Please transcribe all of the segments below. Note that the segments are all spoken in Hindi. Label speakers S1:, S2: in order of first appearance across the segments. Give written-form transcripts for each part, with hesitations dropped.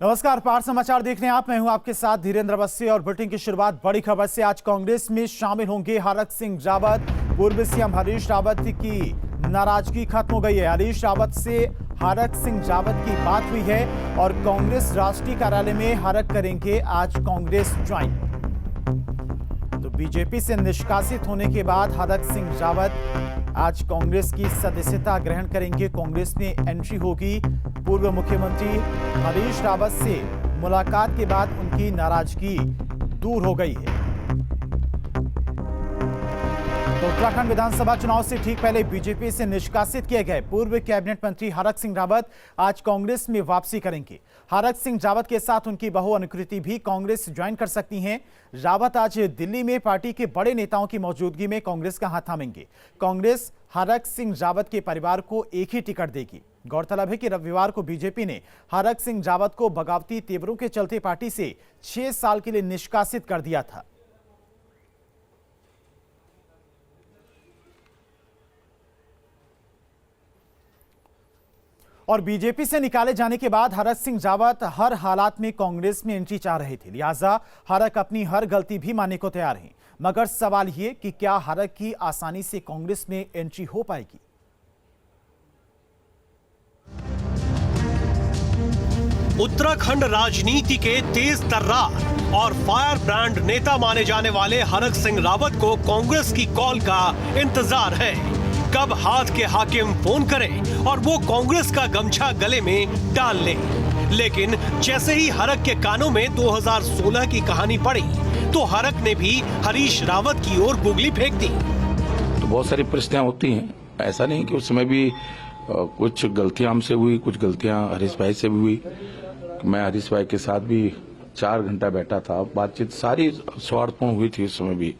S1: नमस्कार, पार्थ समाचार देख रहे हैं आप। मैं हूं आपके साथ धीरेन्द्र अवस्थी और बुलेटिन की शुरुआत बड़ी खबर से। आज कांग्रेस में शामिल होंगे हरक सिंह रावत। पूर्व सीएम हरीश रावत की नाराजगी खत्म हो गई है। हरीश रावत से हरक सिंह रावत की बात हुई है और कांग्रेस राष्ट्रीय कार्यालय में हरक करेंगे आज कांग्रेस ज्वाइन। तो बीजेपी से निष्कासित होने के बाद हरक सिंह रावत आज कांग्रेस की सदस्यता ग्रहण करेंगे। कांग्रेस में एंट्री होगी। पूर्व मुख्यमंत्री हरीश रावत से मुलाकात के बाद उनकी नाराजगी दूर हो गई है। तो उत्तराखंड विधानसभा चुनाव से ठीक पहले बीजेपी से निष्कासित किए गए पूर्व कैबिनेट मंत्री हरक सिंह रावत आज कांग्रेस में वापसी करेंगे। हरक सिंह रावत के साथ उनकी बहू अनुकृति भी कांग्रेस ज्वाइन कर सकती हैं। रावत आज दिल्ली में पार्टी के बड़े नेताओं की मौजूदगी में कांग्रेस का हाथ थामेंगे। कांग्रेस हरक सिंह रावत के परिवार को एक ही टिकट देगी। गौरतलब है कि रविवार को बीजेपी ने हरक सिंह रावत को बगावती तेवरों के चलते पार्टी से 6 साल के लिए निष्कासित कर दिया था। और बीजेपी से निकाले जाने के बाद हरक सिंह रावत हर हालात में कांग्रेस में एंट्री चाह रहे थे। लिहाजा हरक अपनी हर गलती भी मानने को तैयार हैं। मगर सवाल ये कि क्या हरक की आसानी से कांग्रेस में एंट्री हो पाएगी?
S2: उत्तराखंड राजनीति के तेज तर्रार और फायर ब्रांड नेता माने जाने वाले हरक सिंह रावत को कांग्रेस की कॉल का इंतजार है। कब हाथ के हाकिम फोन करें और वो कांग्रेस का गमछा गले में डाल लें। लेकिन जैसे ही हरक के कानों में 2016 की कहानी पड़ी तो हरक ने भी हरीश रावत की ओर गुगली फेंक दी।
S3: तो बहुत सारी परिस्थितियां होती हैं, ऐसा नहीं कि उस समय भी कुछ गलतियां हमसे हुई, कुछ गलतियां हरीश भाई से भी हुई। मैं हरीश भाई के साथ भी 4 घंटा बैठा था, बातचीत सारी स्वार्थपूर्ण हुई थी उस समय भी।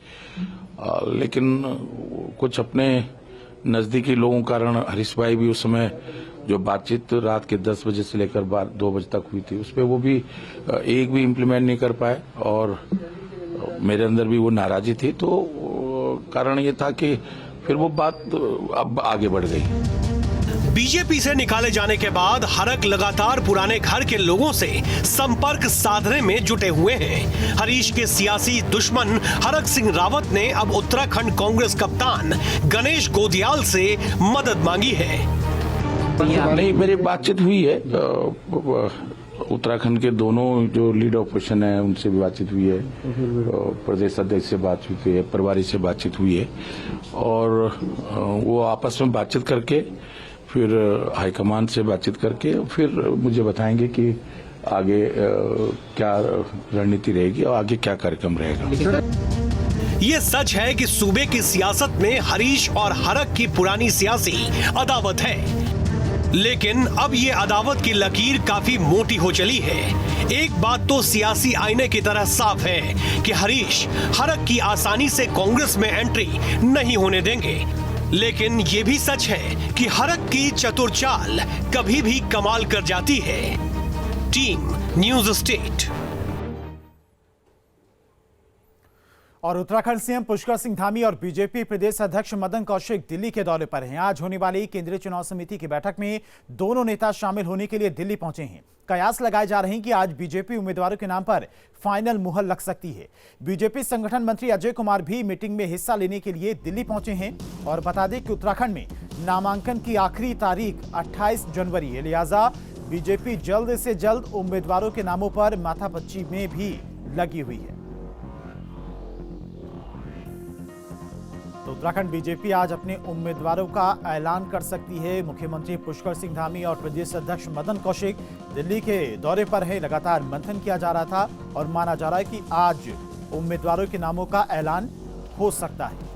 S3: लेकिन कुछ अपने नजदीकी लोगों के कारण हरीश भाई भी उस समय जो बातचीत रात के 10 बजे से लेकर 2 बजे तक हुई थी, उस पर वो भी एक भी इम्प्लीमेंट नहीं कर पाए और मेरे अंदर भी वो नाराजगी थी। तो कारण ये था कि फिर वो बात अब आगे बढ़ गई।
S2: बीजेपी से निकाले जाने के बाद हरक लगातार पुराने घर के लोगों से संपर्क साधने में जुटे हुए हैं। हरीश के सियासी दुश्मन हरक सिंह रावत ने अब उत्तराखंड कांग्रेस कप्तान गणेश गोदियाल से मदद मांगी है।
S3: नहीं, मेरी बातचीत हुई है। उत्तराखंड के दोनों जो लीड ऑपोजिशन है उनसे भी बातचीत हुई है, प्रदेश अध्यक्ष से बातचीत हुई है, प्रभारी से बातचीत हुई है और वो आपस में बातचीत करके फिर हाईकमान से बातचीत करके फिर मुझे बताएंगे कि आगे क्या रणनीति रहेगी और आगे क्या कार्यक्रम रहेगा।
S2: ये सच है कि सूबे की सियासत में हरीश और हरक की पुरानी सियासी अदावत है, लेकिन अब ये अदावत की लकीर काफी मोटी हो चली है। एक बात तो सियासी आईने की तरह साफ है कि हरीश हरक की आसानी से कांग्रेस में एंट्री नहीं होने देंगे। लेकिन ये भी सच है कि हरक की चतुर चाल कभी भी कमाल कर जाती है। Team news state.
S1: और उत्तराखंड सीएम पुष्कर सिंह धामी और बीजेपी प्रदेश अध्यक्ष मदन कौशिक दिल्ली के दौरे पर हैं। आज होने वाली केंद्रीय चुनाव समिति की बैठक में दोनों नेता शामिल होने के लिए दिल्ली पहुंचे हैं। कयास लगाए जा रहे हैं कि आज बीजेपी उम्मीदवारों के नाम पर फाइनल मुहर लग सकती है। बीजेपी संगठन मंत्री अजय कुमार भी मीटिंग में हिस्सा लेने के लिए दिल्ली पहुंचे हैं। और बता दें कि उत्तराखंड में नामांकन की आखिरी तारीख 28 जनवरी है। लिहाजा बीजेपी जल्द से जल्द उम्मीदवारों के नामों पर माथापच्ची में भी लगी हुई है। तो उत्तराखंड बीजेपी आज अपने उम्मीदवारों का ऐलान कर सकती है। मुख्यमंत्री पुष्कर सिंह धामी और प्रदेश अध्यक्ष मदन कौशिक दिल्ली के दौरे पर है। लगातार मंथन किया जा रहा था और माना जा रहा है कि आज उम्मीदवारों के नामों का ऐलान हो सकता है।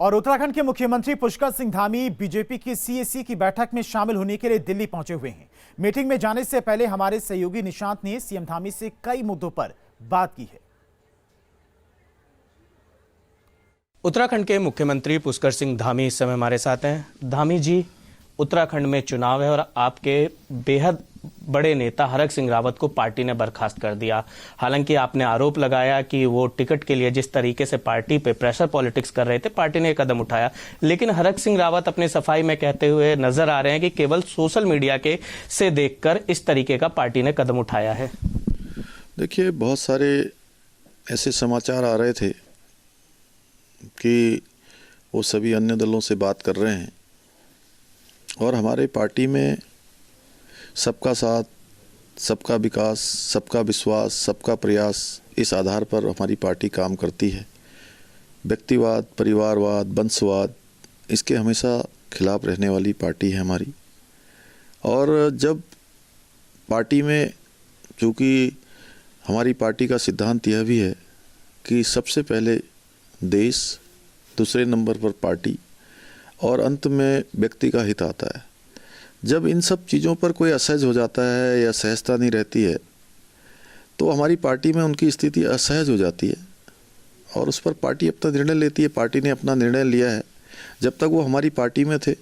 S1: और उत्तराखंड के मुख्यमंत्री पुष्कर सिंह धामी बीजेपी की सीएसी की बैठक में शामिल होने के लिए दिल्ली पहुंचे हुए हैं। मीटिंग में जाने से पहले हमारे सहयोगी निशांत ने सीएम धामी से कई मुद्दों पर बात की है।
S4: उत्तराखंड के मुख्यमंत्री पुष्कर सिंह धामी इस समय हमारे साथ हैं। धामी जी, उत्तराखंड में चुनाव है और आपके बेहद बड़े नेता हरक सिंह रावत को पार्टी ने बर्खास्त कर दिया। हालांकि आपने आरोप लगाया कि वो टिकट के लिए जिस तरीके से पार्टी पे प्रेशर पॉलिटिक्स कर रहे थे, पार्टी ने एक कदम उठाया। लेकिन हरक सिंह रावत अपने सफाई में कहते हुए नजर आ रहे हैं कि केवल सोशल मीडिया के से देखकर इस तरीके का पार्टी ने कदम उठाया है।
S5: देखिए, बहुत सारे ऐसे समाचार आ रहे थे कि वो सभी अन्य दलों से बात कर रहे हैं और हमारे पार्टी में सबका साथ, सबका विकास, सबका विश्वास, सबका प्रयास, इस आधार पर हमारी पार्टी काम करती है। व्यक्तिवाद, परिवारवाद, वंशवाद, इसके हमेशा खिलाफ रहने वाली पार्टी है हमारी। और जब पार्टी में, चूँकि हमारी पार्टी का सिद्धांत यह भी है कि सबसे पहले देश, दूसरे नंबर पर पार्टी और अंत में व्यक्ति का हित आता है। जब इन सब चीज़ों पर कोई असहज हो जाता है या सहजता नहीं रहती है तो हमारी पार्टी में उनकी स्थिति असहज हो जाती है और उस पर पार्टी अपना निर्णय लेती है। पार्टी ने अपना निर्णय लिया है। जब तक वो हमारी पार्टी में थे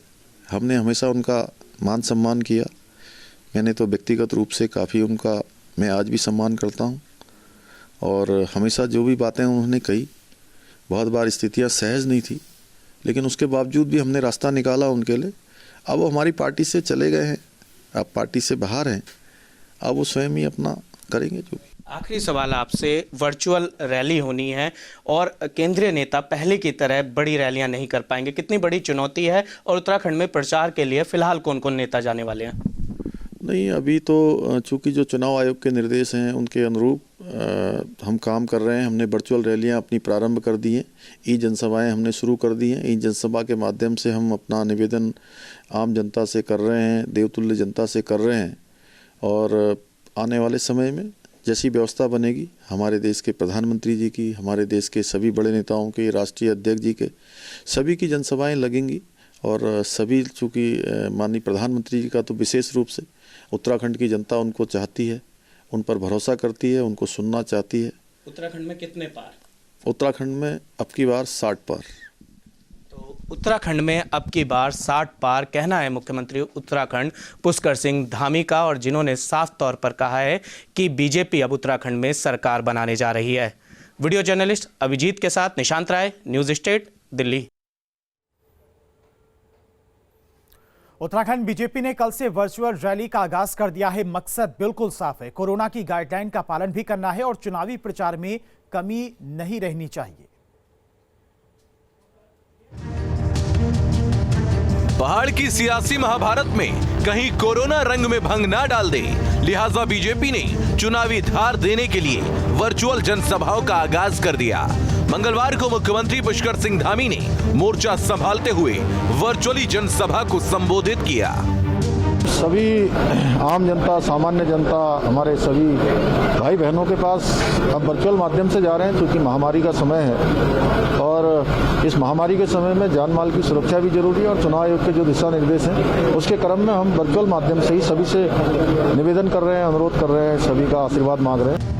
S5: हमने हमेशा उनका मान सम्मान किया। मैंने तो व्यक्तिगत रूप से काफ़ी उनका मैं आज भी सम्मान करता हूँ और हमेशा जो भी बातें उन्होंने कही, बहुत बार स्थितियाँ सहज नहीं थी लेकिन उसके बावजूद भी हमने रास्ता निकाला उनके लिए। अब वो हमारी पार्टी से चले गए हैं, अब पार्टी से बाहर हैं, अब वो स्वयं ही अपना करेंगे जो भी।
S4: आखिरी सवाल आपसे, वर्चुअल रैली होनी है और केंद्रीय नेता पहले की तरह बड़ी रैलियां नहीं कर पाएंगे, कितनी बड़ी चुनौती है और उत्तराखंड में प्रचार के लिए फिलहाल कौन कौन नेता जाने वाले हैं?
S5: नहीं, अभी तो चूँकि जो चुनाव आयोग के निर्देश हैं उनके अनुरूप हम काम कर रहे हैं। हमने वर्चुअल रैलियां अपनी प्रारंभ कर दी हैं, ई जनसभाएं हमने शुरू कर दी हैं। ई जनसभा के माध्यम से हम अपना निवेदन आम जनता से कर रहे हैं, देवतुल्य जनता से कर रहे हैं और आने वाले समय में जैसी व्यवस्था बनेगी, हमारे देश के प्रधानमंत्री जी की, हमारे देश के सभी बड़े नेताओं के, राष्ट्रीय अध्यक्ष जी के, सभी की जनसभाएं लगेंगी और सभी, चूँकि माननीय प्रधानमंत्री जी का तो विशेष रूप से उत्तराखंड की जनता उनको चाहती है, उन पर भरोसा करती है, उनको सुनना चाहती है।
S4: उत्तराखंड में कितने पार?
S5: उत्तराखंड में अब की बार 60 पार।
S4: तो उत्तराखंड में अब की बार 60 पार कहना है मुख्यमंत्री उत्तराखंड पुष्कर सिंह धामी का, और जिन्होंने साफ तौर पर कहा है कि बीजेपी अब उत्तराखंड में सरकार बनाने जा रही है। वीडियो जर्नलिस्ट अभिजीत के साथ Nishant Rai, News State, Delhi.
S1: Uttarakhand BJP ने कल से वर्चुअल रैली का आगाज कर दिया है। मकसद बिल्कुल साफ है, कोरोना की गाइडलाइन का पालन भी करना है और चुनावी प्रचार में कमी नहीं रहनी चाहिए।
S6: पहाड़ की सियासी महाभारत में कहीं कोरोना रंग में भंग ना डाल दे, लिहाजा बीजेपी ने चुनावी धार देने के लिए वर्चुअल जनसभाओं का आगाज कर दिया। मंगलवार को मुख्यमंत्री पुष्कर सिंह धामी ने मोर्चा संभालते हुए वर्चुअली जनसभा को संबोधित किया।
S7: सभी आम जनता, सामान्य जनता, हमारे सभी भाई बहनों के पास अब वर्चुअल माध्यम से जा रहे हैं क्योंकि महामारी का समय है और इस महामारी के समय में जान माल की सुरक्षा भी जरूरी है और चुनाव आयोग के जो दिशा निर्देश हैं उसके क्रम में हम वर्चुअल माध्यम से ही सभी से निवेदन कर रहे हैं, अनुरोध कर रहे हैं, सभी का आशीर्वाद मांग रहे हैं।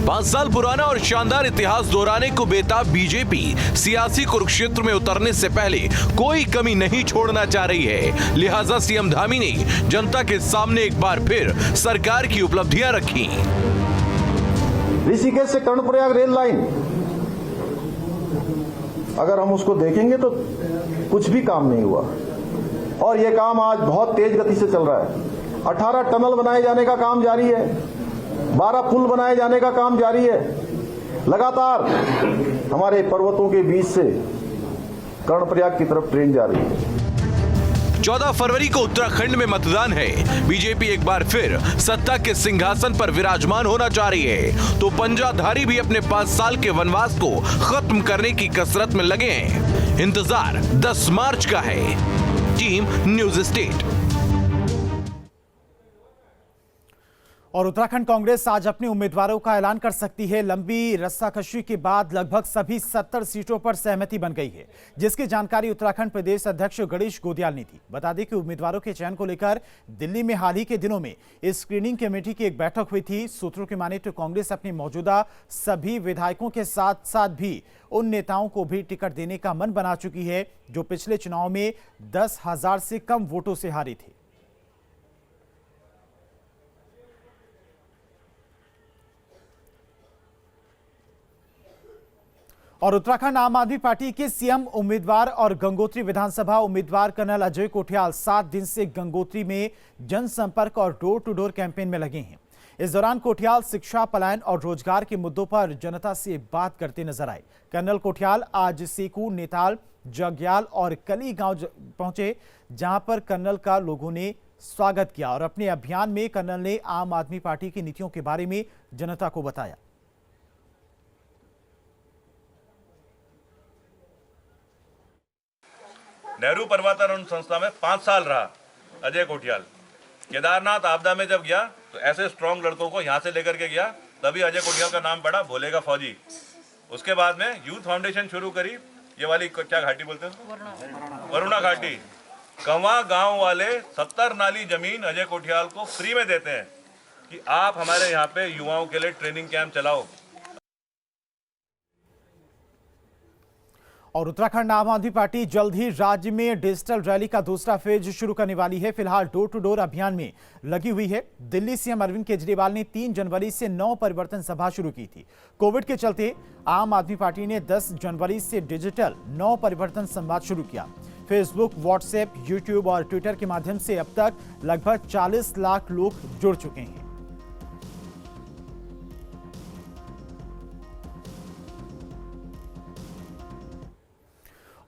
S6: 5 साल पुराना और शानदार इतिहास दोहराने को बेताब बीजेपी सियासी कुरुक्षेत्र में उतरने से पहले कोई कमी नहीं छोड़ना चाह रही है। लिहाजा सीएम धामी ने जनता के सामने एक बार फिर सरकार की उपलब्धियां रखी।
S7: ऋषिकेश से कर्णप्रयाग रेल लाइन, अगर हम उसको देखेंगे तो कुछ भी काम नहीं हुआ और ये काम आज बहुत तेज गति से चल रहा है। 18 टनल बनाए जाने का काम जारी है, 12 पुल बनाए जाने का काम जारी है। लगातार हमारे पर्वतों के बीच से कर्णप्रयाग की तरफ ट्रेन जा रही है।
S6: 14 फरवरी को उत्तराखंड में मतदान है। बीजेपी एक बार फिर सत्ता के सिंहासन पर विराजमान होना चाह रही है तो पंजाधारी भी अपने 5 साल के वनवास को खत्म करने की कसरत में लगे हैं। इंतजार 10 मार्च का है। Team news state.
S1: और उत्तराखंड कांग्रेस आज अपने उम्मीदवारों का ऐलान कर सकती है। लंबी रस्साकशी के बाद लगभग सभी 70 सीटों पर सहमति बन गई है, जिसकी जानकारी उत्तराखंड प्रदेश अध्यक्ष गणेश गोदियाल ने दी। बता दें कि उम्मीदवारों के चयन को लेकर दिल्ली में हाल ही के दिनों में इस स्क्रीनिंग कमेटी की एक बैठक हुई थी। सूत्रों की माने तो कांग्रेस अपने मौजूदा सभी विधायकों के साथ साथ भी उन नेताओं को भी टिकट देने का मन बना चुकी है जो पिछले चुनाव में 10,000 से कम वोटों से हारे थे। और उत्तराखंड आम आदमी पार्टी के सीएम उम्मीदवार और गंगोत्री विधानसभा उम्मीदवार कर्नल अजय कोठियाल 7 दिन से गंगोत्री में जनसंपर्क और डोर टू डोर कैंपेन में लगे हैं। इस दौरान कोठियाल शिक्षा, पलायन और रोजगार के मुद्दों पर जनता से बात करते नजर आए। कर्नल कोठियाल आज सेकू, नेताल, जग्याल और कली गांव पहुंचे, जहां पर कर्नल का लोगों ने स्वागत किया और अपने अभियान में कर्नल ने आम आदमी पार्टी की नीतियों के बारे में जनता को बताया।
S8: नेहरू पर्वतारोहण संस्था में 5 साल रहा अजय कोठियाल। केदारनाथ आपदा में जब गया तो ऐसे स्ट्रॉन्ग लड़कों को यहाँ से लेकर के गया, तभी अजय कोठियाल का नाम पड़ा भोले का फौजी। उसके बाद में यूथ फाउंडेशन शुरू करी, ये वाली क्या घाटी बोलते हैं, वरुणा घाटी। कंवा गांव वाले 70 नाली जमीन अजय कोठियाल को फ्री में देते हैं कि आप हमारे यहाँ पे युवाओं के लिए ट्रेनिंग कैंप चलाओ।
S1: और उत्तराखंड आम आदमी पार्टी जल्द ही राज्य में डिजिटल रैली का दूसरा फेज शुरू करने वाली है। फिलहाल डोर टू डोर अभियान में लगी हुई है। दिल्ली सीएम अरविंद केजरीवाल ने 3 जनवरी से 9 परिवर्तन सभा शुरू की थी। कोविड के चलते आम आदमी पार्टी ने 10 जनवरी से डिजिटल 9 परिवर्तन संवाद शुरू किया। फेसबुक, व्हाट्सएप, यूट्यूब और ट्विटर के माध्यम से अब तक लगभग 40 लाख लोग जुड़ चुके हैं।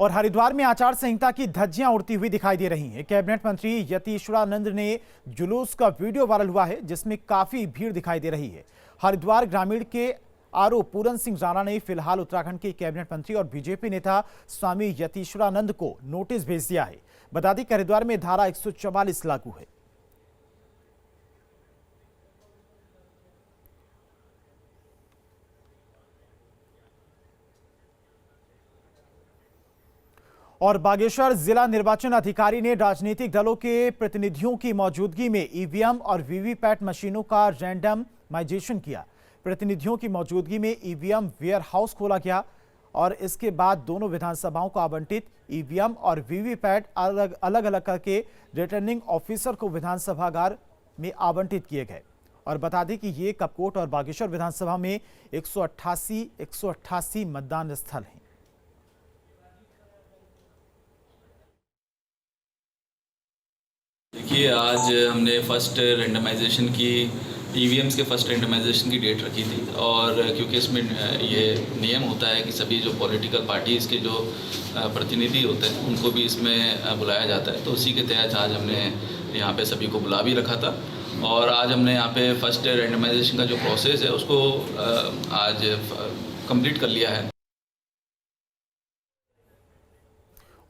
S1: और हरिद्वार में आचार संहिता की धज्जियां उड़ती हुई दिखाई दे रही हैं। कैबिनेट मंत्री यतीश्वरानंद ने जुलूस का वीडियो वायरल हुआ है, जिसमें काफी भीड़ दिखाई दे रही है। हरिद्वार ग्रामीण के आरओ पूरन सिंह राणा ने फिलहाल उत्तराखंड के कैबिनेट मंत्री और बीजेपी नेता स्वामी यतीश्वरानंद को नोटिस भेज दिया है। बता दें कि हरिद्वार में धारा 144 लागू है। और बागेश्वर जिला निर्वाचन अधिकारी ने राजनीतिक दलों के प्रतिनिधियों की मौजूदगी में ईवीएम और वीवीपैट मशीनों का रैंडमाइजेशन किया। प्रतिनिधियों की मौजूदगी में ईवीएम वेयर हाउस खोला गया और इसके बाद दोनों विधानसभाओं को आवंटित ईवीएम और वीवीपैट अलग अलग करके रिटर्निंग ऑफिसर को विधानसभागार में आवंटित किए गए। और बता दें कि ये कपकोट और बागेश्वर विधानसभा में 188 मतदान स्थल हैं।
S9: देखिए, आज हमने फर्स्ट रेंडमाइजेशन की ईवीएम्स के फर्स्ट रेंडमाइजेशन की डेट रखी थी और क्योंकि इसमें ये नियम होता है कि सभी जो पॉलिटिकल पार्टीज़ के जो प्रतिनिधि होते हैं उनको भी इसमें बुलाया जाता है, तो उसी के तहत आज हमने यहाँ पे सभी को बुला भी रखा था। और आज हमने यहाँ पे फर्स्ट रेंडमाइजेशन का जो प्रोसेस है उसको आज कंप्लीट कर लिया है।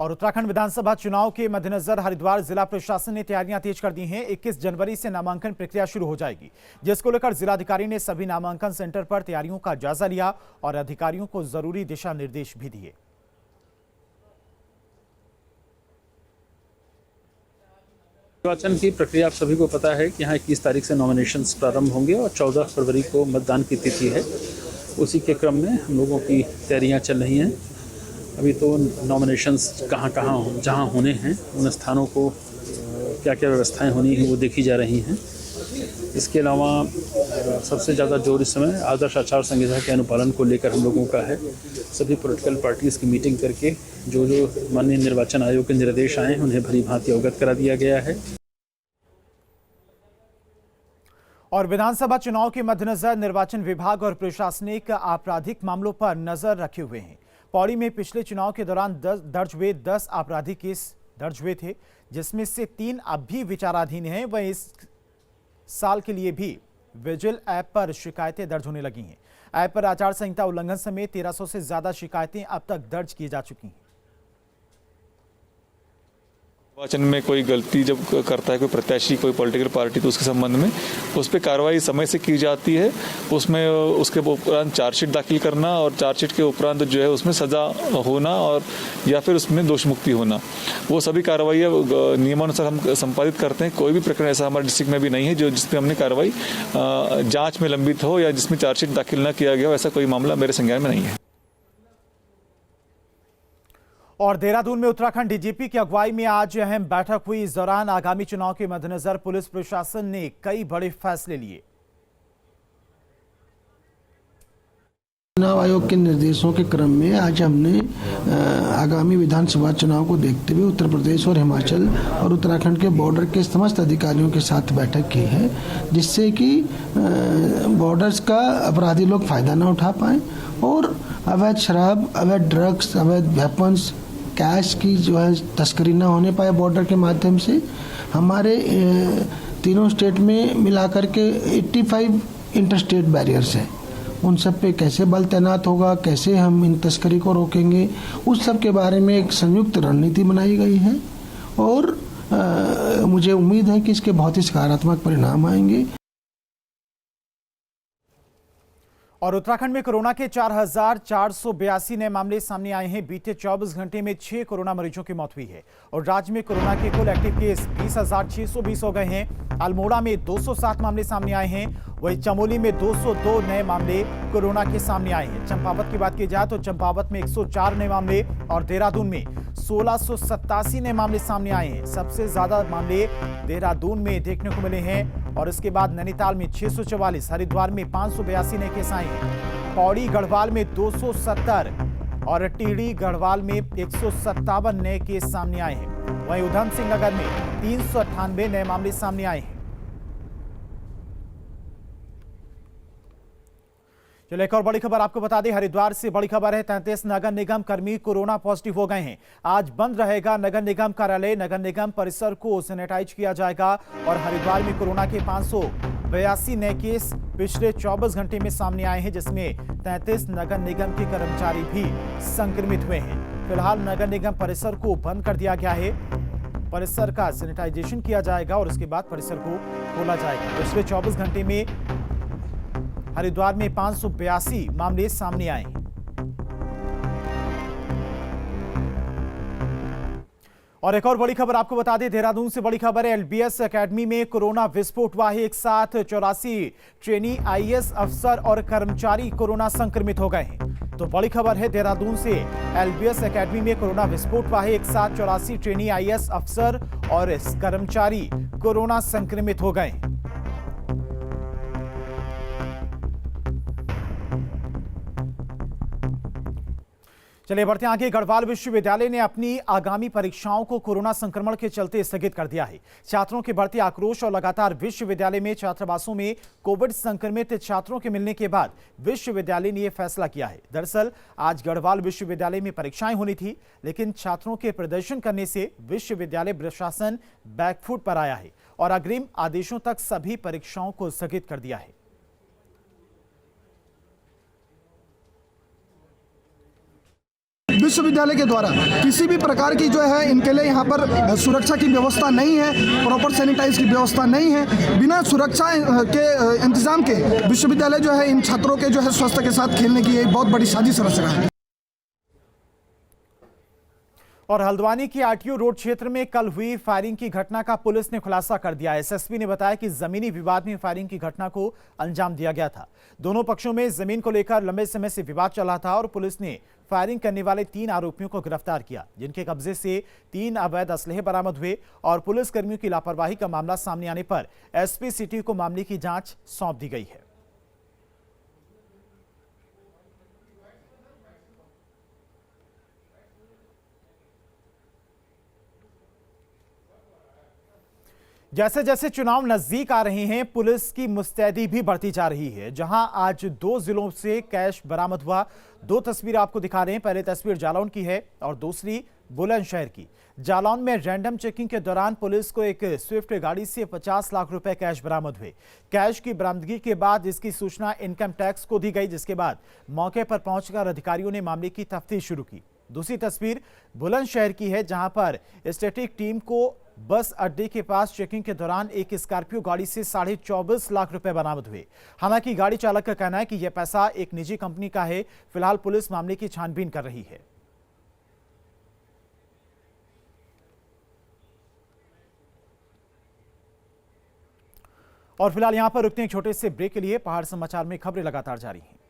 S1: और उत्तराखंड विधानसभा चुनाव के मद्देनजर हरिद्वार जिला प्रशासन ने तैयारियां तेज कर दी हैं। 21 जनवरी से नामांकन प्रक्रिया शुरू हो जाएगी, जिसको लेकर जिलाधिकारी ने सभी नामांकन सेंटर पर तैयारियों का जायजा लिया और अधिकारियों को जरूरी दिशा निर्देश भी दिए।
S10: निर्वाचन की प्रक्रिया आप सभी को पता है कि यहाँ 21 तारीख से नॉमिनेशंस प्रारंभ होंगे और 14 फरवरी को मतदान की तिथि है। उसी के क्रम में हम लोगों की तैयारियां चल रही हैं। अभी तो नॉमिनेशंस कहाँ जहाँ होने हैं उन स्थानों को क्या क्या व्यवस्थाएं होनी हैं वो देखी जा रही हैं। इसके अलावा सबसे ज़्यादा जोर इस समय आदर्श आचार संहिता के अनुपालन को लेकर हम लोगों का है। सभी पॉलिटिकल पार्टीज़ की मीटिंग करके जो माननीय निर्वाचन आयोग के निर्देश आए हैं उन्हें भली भांति अवगत करा दिया गया है।
S1: और विधानसभा चुनाव के मद्देनजर निर्वाचन विभाग और प्रशासनिक आपराधिक मामलों पर नजर रखे हुए हैं। पौड़ी में पिछले चुनाव के दौरान 10 आपराधिक केस दर्ज हुए थे, जिसमें से 3 अब भी विचाराधीन हैं। वहीं इस साल के लिए भी विजिल ऐप पर शिकायतें दर्ज होने लगी हैं। ऐप पर आचार संहिता उल्लंघन समेत 1300 से ज्यादा शिकायतें अब तक दर्ज की जा चुकी हैं।
S11: निर्वाचन में कोई गलती जब करता है कोई प्रत्याशी, कोई पॉलिटिकल पार्टी, तो उसके संबंध में उस पर कार्रवाई समय से की जाती है। उसमें उसके उपरांत चार्जशीट दाखिल करना और चार्जशीट के उपरांत जो है उसमें सजा होना और या फिर उसमें दोष मुक्ति होना, वो सभी कार्रवाइयाँ नियमानुसार हम संपादित करते हैं। कोई भी प्रकरण ऐसा हमारे डिस्ट्रिक्ट में भी नहीं है जो जिसमें हमने कार्रवाई जाँच में लंबित हो या जिसमें चार्जशीट दाखिल न किया गया हो, ऐसा कोई मामला मेरे संज्ञान में नहीं है।
S1: और देहरादून में उत्तराखंड डीजीपी की अगुवाई में आज अहम बैठक हुई। इस दौरान आगामी चुनाव के मद्देनजर पुलिस प्रशासन ने कई बड़े फैसले लिए।
S12: चुनाव आयोग के निर्देशों के क्रम में आज हमने आगामी विधानसभा चुनाव को देखते हुए उत्तर प्रदेश और हिमाचल और उत्तराखंड के बॉर्डर के समस्त अधिकारियों के साथ बैठक की है, जिससे कि बॉर्डर्स का अपराधी लोग फायदा न उठा पाएं और अवैध शराब, अवैध ड्रग्स, अवैध वेपन्स, कैश की जो है तस्करी न होने पाए बॉर्डर के माध्यम से। हमारे तीनों स्टेट में मिलाकर के 85 इंटरस्टेट बैरियर्स हैं, उन सब पे कैसे बल तैनात होगा, कैसे हम इन तस्करी को रोकेंगे, उस सब के बारे में एक संयुक्त रणनीति बनाई गई है और मुझे उम्मीद है कि इसके बहुत ही सकारात्मक परिणाम आएंगे।
S1: और उत्तराखंड में कोरोना के 4,482 नए मामले सामने आए हैं। बीते 24 घंटे में 6 कोरोना मरीजों की मौत हुई है और राज्य में कोरोना के कुल एक्टिव केस 20,620 हो गए हैं। अल्मोड़ा में 207 मामले सामने आए हैं, वहीं चमोली में 202 नए मामले कोरोना के सामने आए हैं। चंपावत की बात की जाए तो चंपावत में 104 नए मामले और देहरादून में 1687 नए मामले सामने आए हैं। सबसे ज्यादा मामले देहरादून में देखने को मिले हैं और इसके बाद नैनीताल में 644, हरिद्वार में 582 नए केस आए हैं। पौड़ी गढ़वाल में 270 और टिहरी गढ़वाल में 157 नए केस सामने आए हैं। वहीं उधम सिंह नगर में 398 नए मामले सामने आए हैं। चलो एक और बड़ी खबर आपको बता दें, हरिद्वार से बड़ी खबर है। 33 नगर निगम कर्मी कोरोना पॉजिटिव हो गए हैं। आज बंद रहेगा नगर निगम कार्यालय, नगर निगम परिसर को सैनिटाइज किया जाएगा और हरिद्वार में कोरोना के 582 नए केस पिछले 24 घंटे में सामने आए हैं, जिसमें 33 नगर निगम के कर्मचारी भी संक्रमित हुए हैं। फिलहाल नगर निगम परिसर को बंद कर दिया गया है, परिसर का सैनिटाइजेशन किया जाएगा और उसके बाद परिसर को खोला जाएगा। पिछले 24 घंटे में हरिद्वार में 582 मामले सामने आए हैं। और एक और बड़ी खबर आपको बता दें, देहरादून से बड़ी खबर है। एलबीएस एकेडमी में कोरोना विस्फोट हुआ है। एक साथ 84 ट्रेनी आईएएस अफसर और कर्मचारी कोरोना संक्रमित हो गए हैं। तो बड़ी खबर है, देहरादून से एलबीएस एकेडमी में कोरोना विस्फोट हुआ है। एक साथ 84 ट्रेनी आईएएस अफसर और कर्मचारी कोरोना संक्रमित हो गए हैं। चलिए बढ़ते आगे। गढ़वाल विश्वविद्यालय ने अपनी आगामी परीक्षाओं को कोरोना संक्रमण के चलते स्थगित कर दिया है। छात्रों के बढ़ते आक्रोश और लगातार विश्वविद्यालय में छात्रावासों में कोविड संक्रमित छात्रों के मिलने के बाद विश्वविद्यालय ने यह फैसला किया है। दरअसल आज गढ़वाल विश्वविद्यालय में परीक्षाएं होनी थी, लेकिन छात्रों के प्रदर्शन करने से विश्वविद्यालय प्रशासन बैकफुट पर आया है और अग्रिम आदेशों तक सभी परीक्षाओं को स्थगित कर दिया है।
S13: विश्वविद्यालय के द्वारा किसी भी प्रकार की जो है इनके लिए यहाँ पर सुरक्षा की व्यवस्था नहीं है, प्रॉपर सैनिटाइज की व्यवस्था नहीं है। बिना सुरक्षा के इंतजाम के विश्वविद्यालय जो है इन छात्रों के जो है स्वास्थ्य के साथ खेलने की एक बहुत बड़ी साजिश रच रहा है।
S1: और हल्द्वानी की आरटीओ रोड क्षेत्र में कल हुई फायरिंग की घटना का पुलिस ने खुलासा कर दिया। एसएसपी ने बताया कि जमीनी विवाद में फायरिंग की घटना को अंजाम दिया गया था। दोनों पक्षों में जमीन को लेकर लंबे समय से विवाद चला था और पुलिस ने फायरिंग करने वाले 3 आरोपियों को गिरफ्तार किया, जिनके कब्जे से 3 अवैध असलहे बरामद हुए और पुलिसकर्मियों की लापरवाही का मामला सामने आने पर एसपी सिटी को मामले की जांच सौंप दी गई है। जैसे जैसे चुनाव नजदीक आ रहे हैं, पुलिस की मुस्तैदी भी बढ़ती जा रही है। जहां आज 2 जिलों से कैश बरामद हुआ। 2 तस्वीर आपको दिखा रहे हैं। पहले तस्वीर जालौन की है और दूसरी बुलंदशहर की। जालौन में रैंडम चेकिंग के दौरान पुलिस को एक स्विफ्ट गाड़ी से 50 लाख रुपए कैश बरामद हुए। कैश की बरामदगी के बाद इसकी सूचना इनकम टैक्स को दी गई, जिसके बाद मौके पर पहुंचकर अधिकारियों ने मामले की तफ्तीश शुरू की। दूसरी तस्वीर बुलंदशहर की है, जहां पर स्टैटिक टीम को बस अड्डे के पास चेकिंग के दौरान एक स्कॉर्पियो गाड़ी से 24.5 लाख रुपए बरामद हुए। हालांकि गाड़ी चालक का कहना है कि यह पैसा एक निजी कंपनी का है। फिलहाल पुलिस मामले की छानबीन कर रही है। और फिलहाल यहां पर रुकते हैं एक छोटे से ब्रेक के लिए। पहाड़ समाचार में खबरें लगातार जारी हैं।